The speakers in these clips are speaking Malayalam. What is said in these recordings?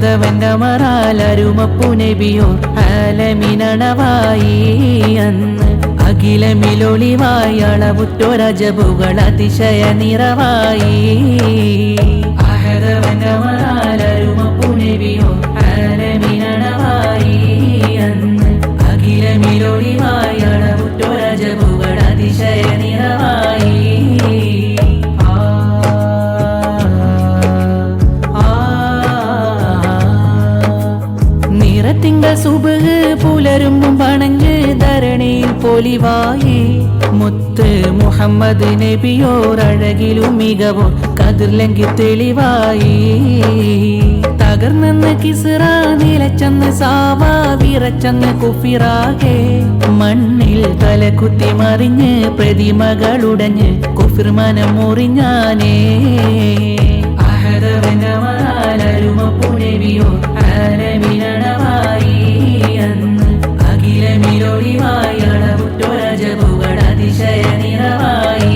അഹദവന്റെ മറാലരുമപ്പു നബിയോ ആലമിനണവായി അന്ന് അഖിലമിലൊളിവായി അളവുറ്റൊരജബുകൾ അതിശയ നിറവായി അഹദവന്റെ മറാലരുമപ്പു നബിയോ ആലമിനണവായി അന്ന് അഖിലമിലൊളിവായി അളവുറ്റൊരജബുകൾ അതിശയ നിറവായി തിങ്കൾ സുബഹ് പുലരും മുമ്പണഞ്ഞ് ധരണിയിൽ പൊലിവായി മുത്ത് മുഹമ്മദ് നബിയോരഴകിലും മികവോ കതിർലങ്കി തെളിവായി തകർന്നെന്ന് കിസ്റ നിലച്ചെന്ന് സാവ വിറച്ചെന്ന് കുഫിറാകെ മണ്ണിൽ തലകുത്തി മറിഞ്ഞ് പ്രതിമകളുടഞ്ഞ് കുഫിർ മനം മുറിഞ്ഞാനേ അഹദവന്റെ മറാലരുമപ്പു നബിയോ ആലമിനണവായി അന്ന് അഖിലമിലൊളിവായി അളവുറ്റൊരജബുകൾ അതിശയ നിറവായി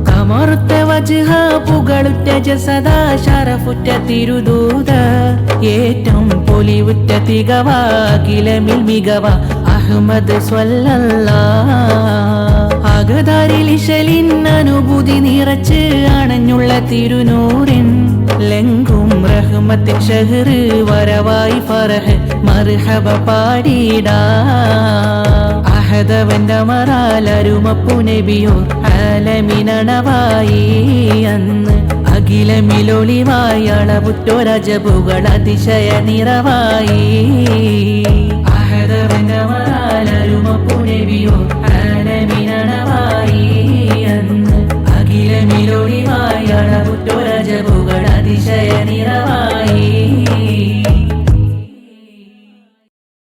കമറുത്ത വജ്ഹ പുകളുറ്റ ജസദ ശറഫുറ്റ തിരുദൂത ഏറ്റവും പൊലിവുറ്റ തികവ അഖിലമിൽ മികവ അഹ്മദ് സ്വല്ലല്ലാഹ് അകതാരിലിശലിൻ അനുഭൂതി നിറച്ച് അണഞ്ഞുള്ള തിരുനൂറിൻ ലങ്കും റഹ്മത്തിൻ ഷഹ്റ് വരവായി ഫറഹ് മർഹബ പാടിടാ അഹദവന്റെ മറാലരുമപ്പു നബിയോ ആലമിനണവായി അന്ന് അഖിലമിലൊളിവായി അളവുറ്റൊരജബുകൾ അതിശയ നിറവായി അഹദവന്റെ മറാലരുമപ്പു നബിയോ ആലമിനണവായി അന്ന് അഖിലമിലൊളിവായി അളവുറ്റൊരജബുകൾ അതിശയ നിറവായി